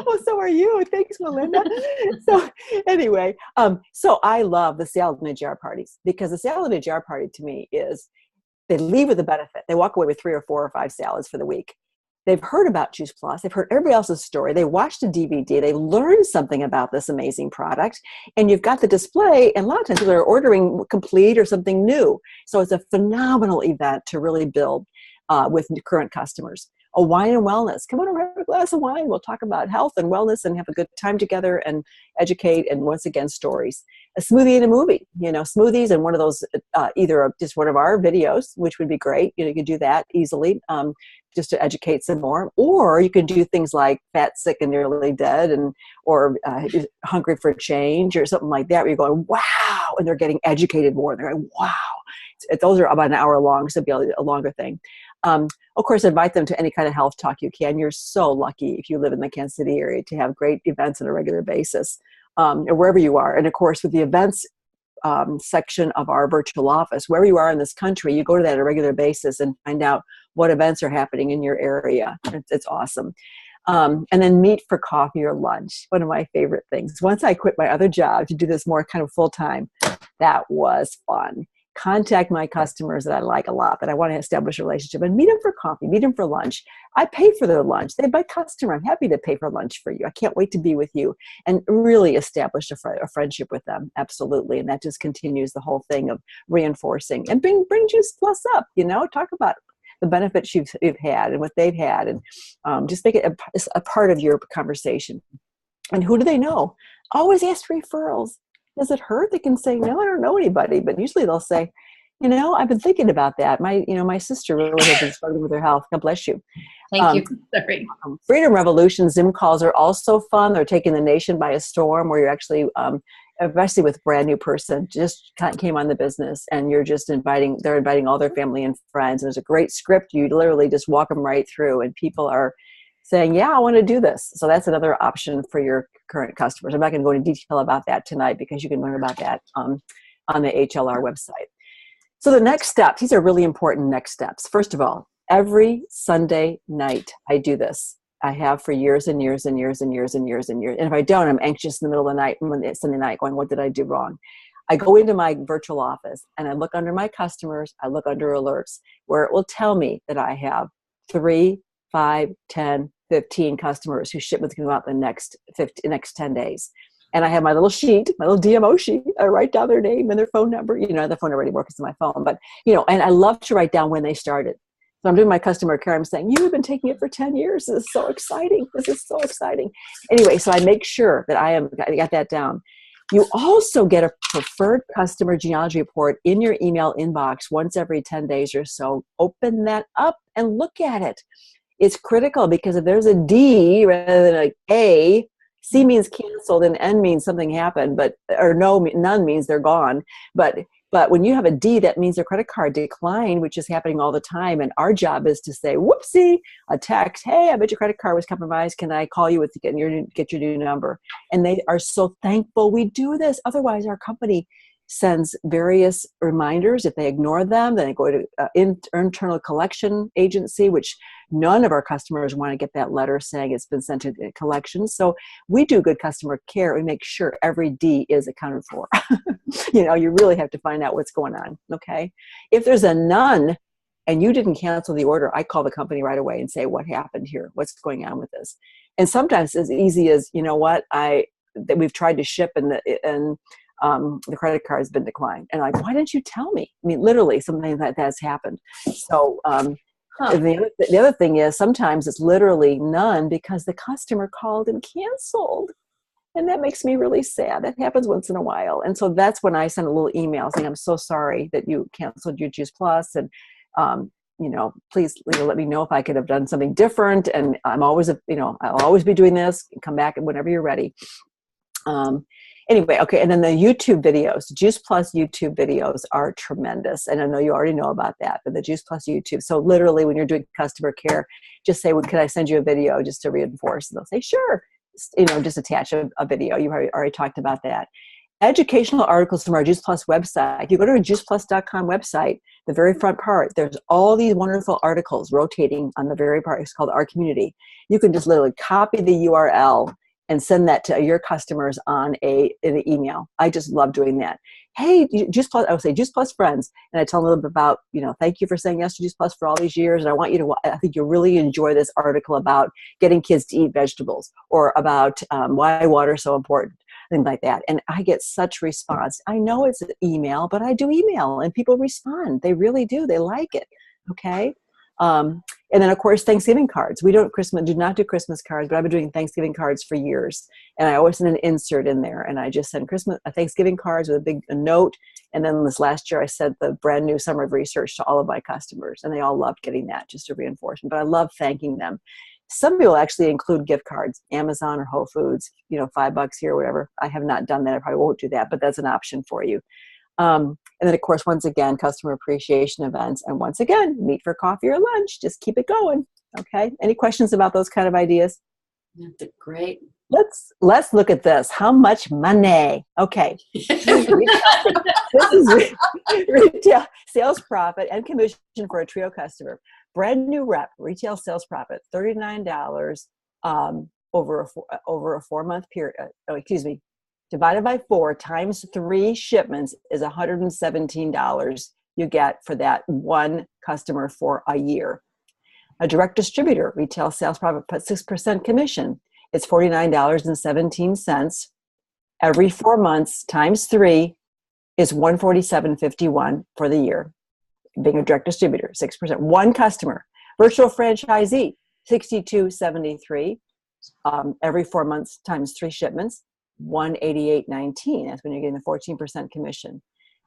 Well, so are you. Thanks, Melinda. So anyway, so I love the salad in a jar parties, because the salad in a jar party to me is, they leave with a benefit. They walk away with 3 or 4 or 5 salads for the week. They've heard about Choose Plus. They've heard everybody else's story. They watched a DVD. They learned something about this amazing product. And you've got the display. And a lot of times people are ordering complete or something new. So it's a phenomenal event to really build with current customers. A wine and wellness. Come on over, have a glass of wine. We'll talk about health and wellness and have a good time together and educate. And once again, stories. A smoothie and a movie. Smoothies and one of those, either just one of our videos, which would be great. You could do that easily. Just to educate some more. Or you can do things like Fat, Sick, and Nearly Dead, or Hungry for Change, or something like that, where you're going, wow, and they're getting educated more. They're going, wow. Those are about an hour long, so it'll be a longer thing. Of course, invite them to any kind of health talk you can. You're so lucky if you live in the Kansas City area to have great events on a regular basis, or wherever you are. And of course, with the events section of our virtual office, wherever you are in this country, you go to that on a regular basis and find out what events are happening in your area. It's awesome. And then meet for coffee or lunch. One of my favorite things. Once I quit my other job to do this more kind of full time, that was fun. Contact my customers that I like a lot, that I want to establish a relationship, and meet them for coffee, meet them for lunch. I pay for their lunch. They're my customer. I'm happy to pay for lunch for you. I can't wait to be with you, and really establish a friendship with them. Absolutely. And that just continues the whole thing of reinforcing and bring Choose Plus up, talk about the benefits you've had and what they've had, and just make it a part of your conversation. And who do they know? Always ask for referrals. Does it hurt? They can say, no, I don't know anybody. But usually they'll say, I've been thinking about that. My sister really has been struggling with her health. God bless you. Thank you. Sorry. Freedom Revolution Zoom calls are also fun. They're taking the nation by a storm, where you're actually, especially with a brand new person, just came on the business, and you're just they're inviting all their family and friends. And there's a great script. You literally just walk them right through, and people are saying, yeah, I want to do this. So that's another option for your current customers. I'm not going to go into detail about that tonight, because you can learn about that on the HLR website. So the next steps, these are really important next steps. First of all, every Sunday night, I do this. I have for years and years and years and years and years and years. And if I don't, I'm anxious in the middle of the night, Sunday night, going, what did I do wrong? I go into my virtual office and I look under my customers. I look under alerts, where it will tell me that I have 3, 5, 10, 15 customers whose shipments can go out the next 10 days. And I have my little sheet, my little DMO sheet. I write down their name and their phone number. The phone already works on my phone, but, and I love to write down when they started. So I'm doing my customer care. I'm saying, you have been taking it for 10 years. This is so exciting. This is so exciting. Anyway, so I make sure that I got that down. You also get a preferred customer genealogy report in your email inbox once every 10 days or so. Open that up and look at it. It's critical, because if there's a D rather than an A, C means canceled and N means something happened, none means they're gone. But when you have a D, that means their credit card declined, which is happening all the time. And our job is to say, whoopsie, a text, hey, I bet your credit card was compromised. Can I call you with get your new number? And they are so thankful we do this. Otherwise, our company sends various reminders. If they ignore them, then they go to internal collection agency, which none of our customers want to get that letter saying it's been sent to collections. So we do good customer care. We make sure every D is accounted for. You really have to find out what's going on. Okay. If there's a none and you didn't cancel the order, I call the company right away and say, what happened here? What's going on with this? And sometimes as easy as, that we've tried to ship and the credit card has been declined. And like, why didn't you tell me? I mean, literally something like that has happened. So the other thing is sometimes it's literally none because the customer called and canceled. And that makes me really sad. That happens once in a while. And so that's when I send a little email saying, I'm so sorry that you canceled your Choose Plus. And, please let me know if I could have done something different. And I'm always, I'll always be doing this. Come back whenever you're ready. Anyway, okay, and then the YouTube videos, Juice Plus YouTube videos are tremendous. And I know you already know about that, but the Juice Plus YouTube. So literally when you're doing customer care, just say, well, can I send you a video just to reinforce? And they'll say, sure. Just attach a video. You already talked about that. Educational articles from our Juice Plus website. If you go to our juiceplus.com website, the very front part, there's all these wonderful articles rotating on the very part. It's called Our Community. You can just literally copy the URL and send that to your customers in an email. I just love doing that. Hey, Juice Plus, I would say Juice Plus friends, and I tell them a little bit about, thank you for saying yes to Juice Plus for all these years, and I think you'll really enjoy this article about getting kids to eat vegetables, or about why water is so important, things like that. And I get such response. I know it's an email, but I do email, and people respond. They really do. They like it. Okay. And then of course, Thanksgiving cards. We do not do Christmas cards, but I've been doing Thanksgiving cards for years. And I always send an insert in there, and I just send Thanksgiving cards with a note. And then this last year I sent the brand new Summer of Research to all of my customers, and they all loved getting that, just a reinforcement. But I love thanking them. Some people actually include gift cards, Amazon or Whole Foods, $5 here or whatever. I have not done that. I probably won't do that, but that's an option for you. And then, of course, once again, customer appreciation events. And once again, meet for coffee or lunch. Just keep it going. Okay. Any questions about those kind of ideas? That's great. Let's look at this. How much money? Okay. This is retail sales profit and commission for a trio customer. Brand new rep, retail sales profit, $39 over a 4-month period. Divided by 4 times 3 shipments is $117 you get for that one customer for a year. A direct distributor, retail sales profit, put 6% commission. It's $49.17. Every 4 months times 3 is $147.51 for the year. Being a direct distributor, 6%. One customer, virtual franchisee, $62.73. Every 4 months times 3 shipments, $188.19. That's when you're getting the 14% commission.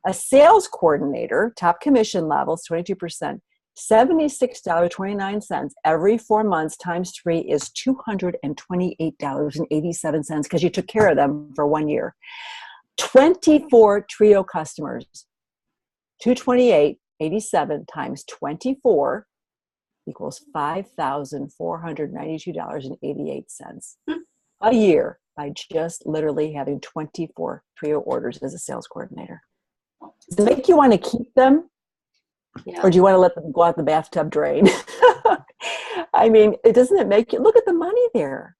A sales coordinator, top commission levels, 22%, $76.29. Every 4 months times 3 is $228.87 because you took care of them for 1 year. 24 trio customers, $228.87 times 24 equals $5,492.88 a year by just literally having 24 trio orders as a sales coordinator. Does it make you want to keep them? Yeah. Or do you want to let them go out the bathtub drain? I mean, doesn't it make you look at the money there?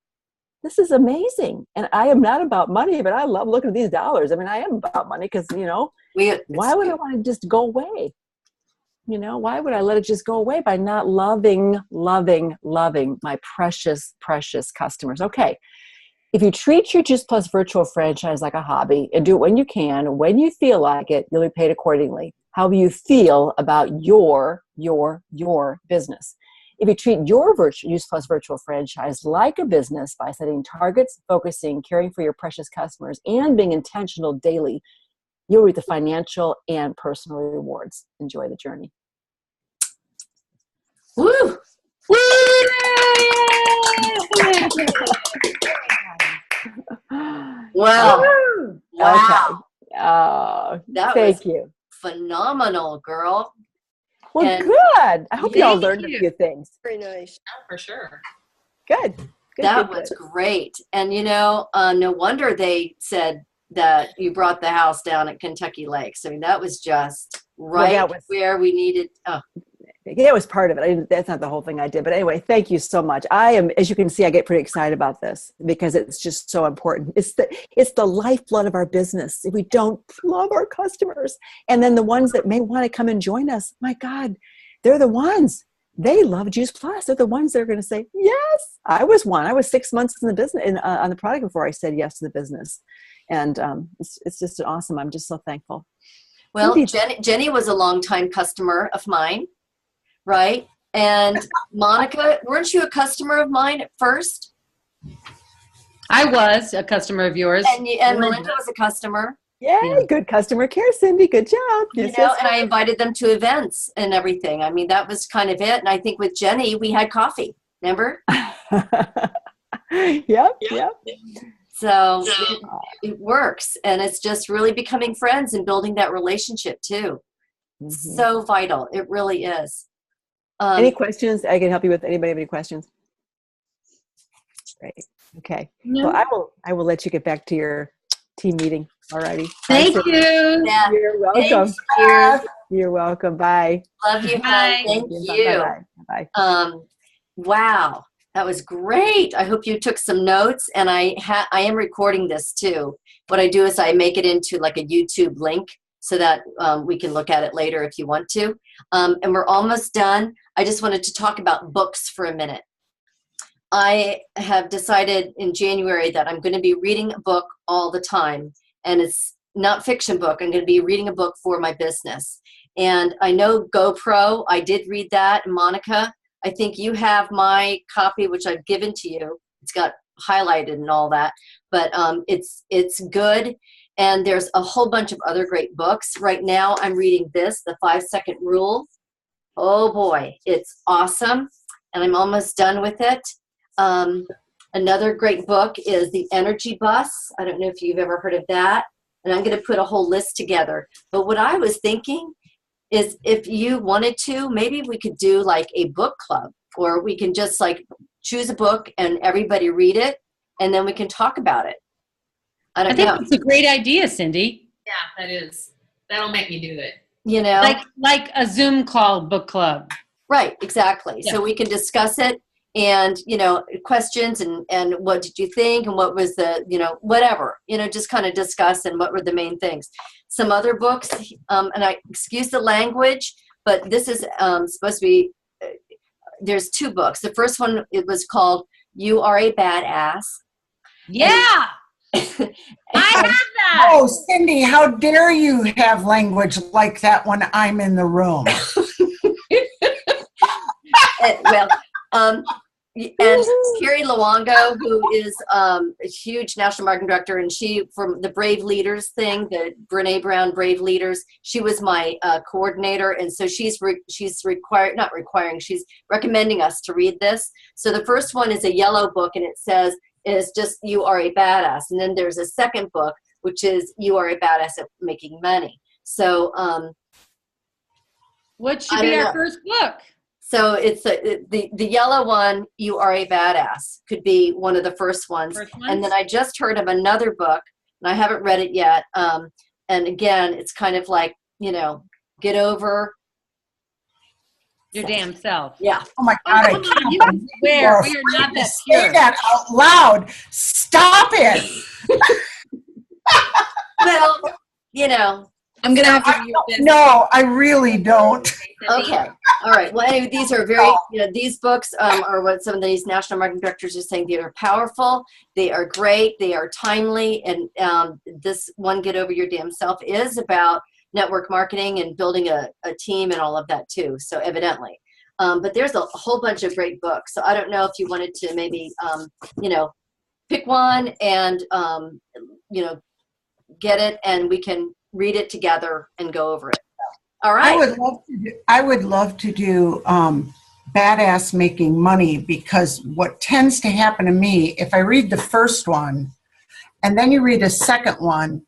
This is amazing. And I am not about money, but I love looking at these dollars. I mean, I am about money because, why would I want to just go away? Why would I let it just go away by not loving my precious, precious customers? Okay. If you treat your Juice Plus virtual franchise like a hobby and do it when you can, when you feel like it, you'll be paid accordingly. How you feel about your business. If you treat your Juice Plus virtual franchise like a business by setting targets, focusing, caring for your precious customers, and being intentional daily, you'll reap the financial and personal rewards. Enjoy the journey. Woo! Wow. Wow. Okay. Oh, That thank was you. phenomenal, girl. Well, And good. I hope you all thank learned you. a few things. Very nice. For sure. Good. that was great. And no wonder they said that you brought the house down at Kentucky Lakes. I mean, that was just right where we needed. Oh. Yeah, it was part of it. That's not the whole thing I did. But anyway, thank you so much. I am, as you can see, I get pretty excited about this because it's just so important. It's the lifeblood of our business. If we don't love our customers, and then the ones that may want to come and join us, my God, they're the ones. They love Juice Plus. They're the ones that are going to say, yes. I was one. I was 6 months in the business, on the product before I said yes to the business. And it's just awesome. I'm just so thankful. Well, Jenny was a longtime customer of mine. Right? And Monica, weren't you a customer of mine at first? I was a customer of yours. And Melinda was a customer. Yay, good customer care, Cindy. Good job. Yes, and I invited them to events and everything. I mean, that was kind of it. And I think with Jenny, we had coffee. Remember? Yep. So it works, and it's just really becoming friends and building that relationship too. So vital. It really is. Any questions? I can help you with. Anybody have any questions? Great. Okay. No. Well, I will let you get back to your team meeting. All righty. Thank you. Yeah. You're welcome. Thank you. You're welcome. Bye. Love you. Bye. Thank you. Bye. Bye. Wow, that was great. I hope you took some notes, and I am recording this too. What I do is I make it into like a YouTube link so that we can look at it later if you want to. And we're almost done. I just wanted to talk about books for a minute. I have decided in January that I'm going to be reading a book all the time, and it's not fiction book. I'm going to be reading a book for my business. And I know GoPro, I did read that. Monica, I think you have my copy, which I've given to you. It's got highlighted and all that, but it's good. And there's a whole bunch of other great books. Right now I'm reading this, The 5-Second Rule. Oh boy, it's awesome. And I'm almost done with it. Another great book is The Energy Bus. I don't know if you've ever heard of that. And I'm going to put a whole list together. But what I was thinking is if you wanted to, maybe we could do like a book club, or we can just like choose a book and everybody read it, and then we can talk about it. I think know. it's a great idea, Cindy. Yeah, that is. That'll make me do it. You know, Like a Zoom call book club. right, exactly. Yeah. So we can discuss it, and, you know, questions and what did you think, and what was the, you know, whatever, you know, just kind of discuss and what were the main things. Some other books, and I excuse the language, but this is supposed to be, there's 2 books. The first one, it was called You Are a Badass. Yeah. I have that. Oh, Cindy, how dare you have language like that when I'm in the room? Well, and Carrie Luongo, who is a huge national marketing director, and she, from the Brave Leaders thing, the Brene Brown Brave Leaders, she was my coordinator, and so she's recommending us to read this. So the first one is a yellow book, and it says, it's just You Are a Badass. And then there's a second book, which is You Are a Badass at Making Money. So What should be our first book? so it's the yellow one, You Are a Badass, could be one of the first ones. And then I just heard of another book, and I haven't read it yet. And again, it's kind of like, you know, get over Your damn self. Yeah. Oh my God, I Come on, can't you believe swear you're we are afraid not to that say pure. that out loud. Stop it. Well, you know, I'm gonna have to mute this. No, I really don't. okay. All right. Well, anyway, these are very, you know, these books are what some of these national marketing directors are saying. They are powerful. They are great. They are timely. And this one, Get Over Your Damn Self, is about network marketing and building a team and all of that too. So evidently. But there's a whole bunch of great books. So I don't know if you wanted to maybe, you know, pick one and, you know, get it, and we can read it together and go over it. All right. I would love to do Badass Making Money, because what tends to happen to me, if I read the first one and then you read a second one,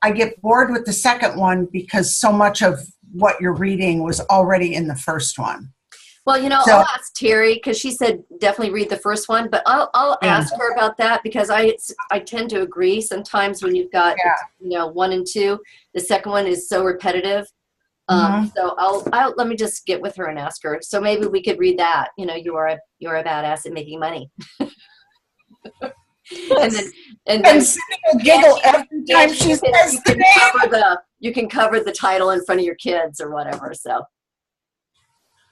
I get bored with the second one because so much of what you're reading was already in the first one. Well, you know, So- I'll ask Terry, because she said definitely read the first one, but I'll ask her about that, because I tend to agree sometimes when you've got, you know, 1 and 2, the second one is so repetitive. So I'll let me just get with her and ask her. So maybe we could read that. You know, you're a badass at making money. and then Cindy will giggle every time she says the name. You can cover the title in front of your kids or whatever. So.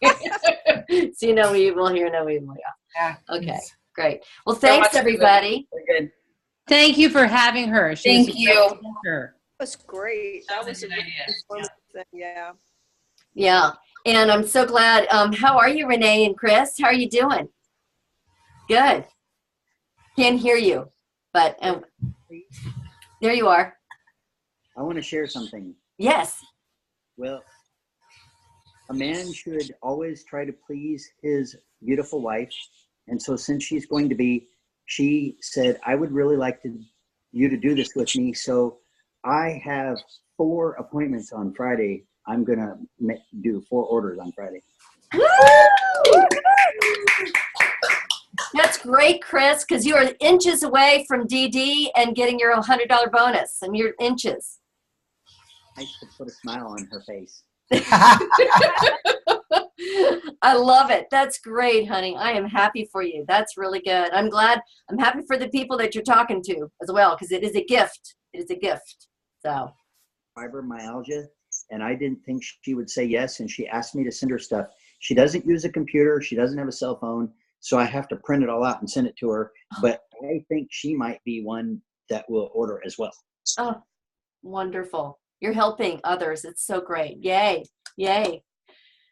So you know we will hear no evil. Yeah. Okay, great. Well, thanks everybody. Good. Thank you for having her. Thank you. That's great. That was a Good good idea. informative thing. Yeah. Yeah, and I'm so glad. How are you, Renee and Chris? How are you doing? Good. Can't hear you, but there you are. I want to share something. Yes. Well, a man should always try to please his beautiful wife. And so since she's going to be she said, I would really like you to do this with me. So I have 4 appointments on Friday. I'm going to do 4 orders on Friday. That's great, Chris, because you are inches away from DD and getting your $100 bonus. And you're inches. I should put a smile on her face. I love it. That's great, honey. I am happy for you. That's really good. I'm happy for the people that you're talking to as well, because it is a gift. It is a gift. So Fibromyalgia, and I didn't think she would say yes, and she asked me to send her stuff. She doesn't use a computer. She doesn't have a cell phone, so I have to print it all out and send it to her. But I think she might be one that will order as well. Oh, wonderful. You're helping others. It's so great. Yay. Yay.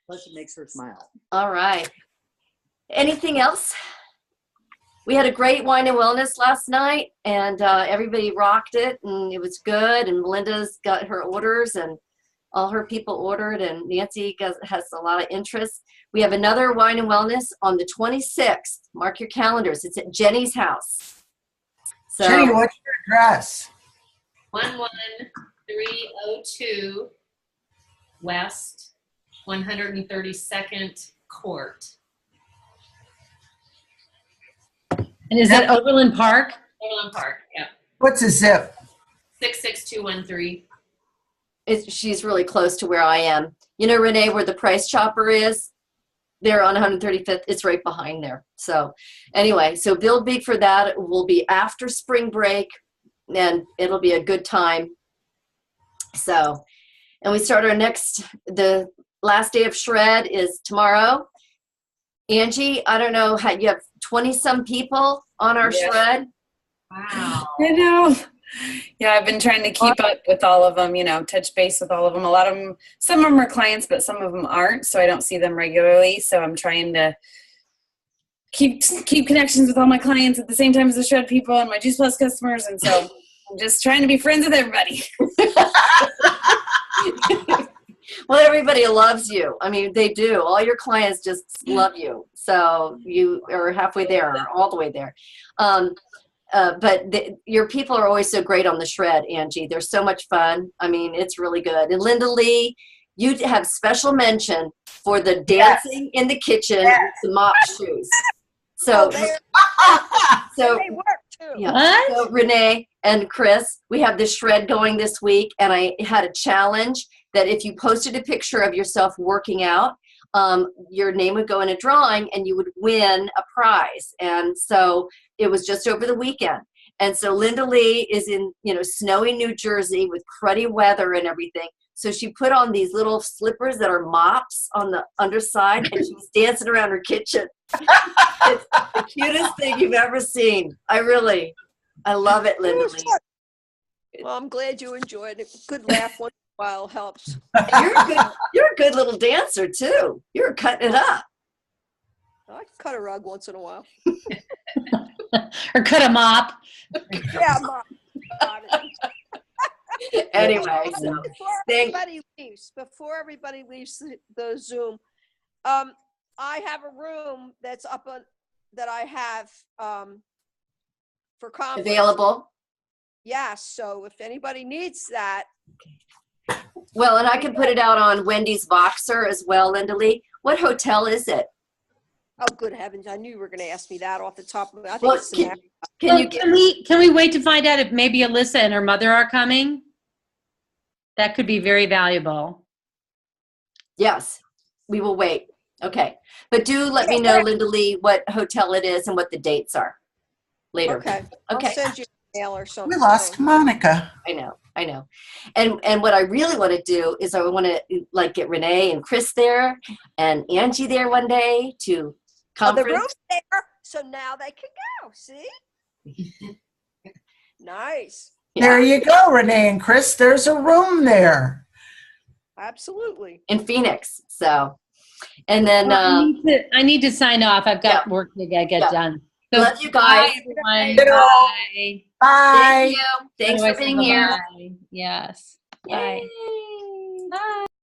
Plus, it makes her smile. All right. Anything else? We had a great wine and wellness last night, and everybody rocked it, and it was good. And Melinda's got her orders, and all her people ordered, and Nancy has a lot of interest. We have another wine and wellness on the 26th. Mark your calendars. It's at Jenny's house. So, Jenny, what's your address? 11302 West 132nd Court. And is that Overland Park? Overland Park, yeah. What's a zip? 66213. she's really close to where I am. You know, Renee, where the Price Chopper is? They're on 135th. It's right behind there. So anyway, so build big for that. It will be after spring break, and it'll be a good time. So, and we start the last day of Shred is tomorrow. Angie, I don't know, you have 20-some people on our Shred. Wow. I know. Yeah, I've been trying to keep up with all of them, touch base with all of them. A lot of them, some of them are clients, but some of them aren't, so I don't see them regularly. So I'm trying to keep connections with all my clients at the same time as the Shred people and my Juice Plus customers. And so I'm just trying to be friends with everybody. Well, everybody loves you. I mean, they do. All your clients just love you. So you are halfway there, or all the way there. But your people are always so great on the Shred, Angie. They're so much fun. I mean, it's really good. And Linda Lee, you have special mention for the dancing in the kitchen with the mop shoes. So, so They work too. yeah. So Renee and Chris, we have the Shred going this week, and I had a challenge that if you posted a picture of yourself working out, your name would go in a drawing and you would win a prize. And so it was just over the weekend. And so Linda Lee is in, snowy New Jersey with cruddy weather and everything. So she put on these little slippers that are mops on the underside, and she was dancing around her kitchen. It's the cutest thing you've ever seen. I love it, Linda Lee. Well, I'm glad you enjoyed it. Good laugh once in a while helps. You're a good little dancer too. You're cutting it up. I cut a rug once in a while. Or cut a mop. Yeah, Mom. Anyway, so Before everybody leaves the Zoom, I have a room that's up on that I have for conference. available. Yes, so if anybody needs that. Well, and I can put it out on Wendy's Voxer as well, Linda Lee. What hotel is it? Oh, good heavens! I knew you were going to ask me that off the top of it. I think Well, it's can we wait to find out if maybe Alyssa and her mother are coming? That could be very valuable. Yes, we will wait. Okay, but do let me know, Linda Lee, what hotel it is and what the dates are later. Okay. Okay. I'll send you an email or something. We lost Monica. I know. And what I really want to do is I want to get Renee and Chris there and Angie there one day to The conference. room's there, so now they can go. See? Nice. There you go, Renee and Chris. There's a room there. Absolutely. In Phoenix. So, and then I need to sign off. I've got work to get done. So, love you guys. bye, everyone. Ditto. Bye. Bye. Thank you. Thanks How do I for say being here. bye? Yes. Bye. Yay. Bye.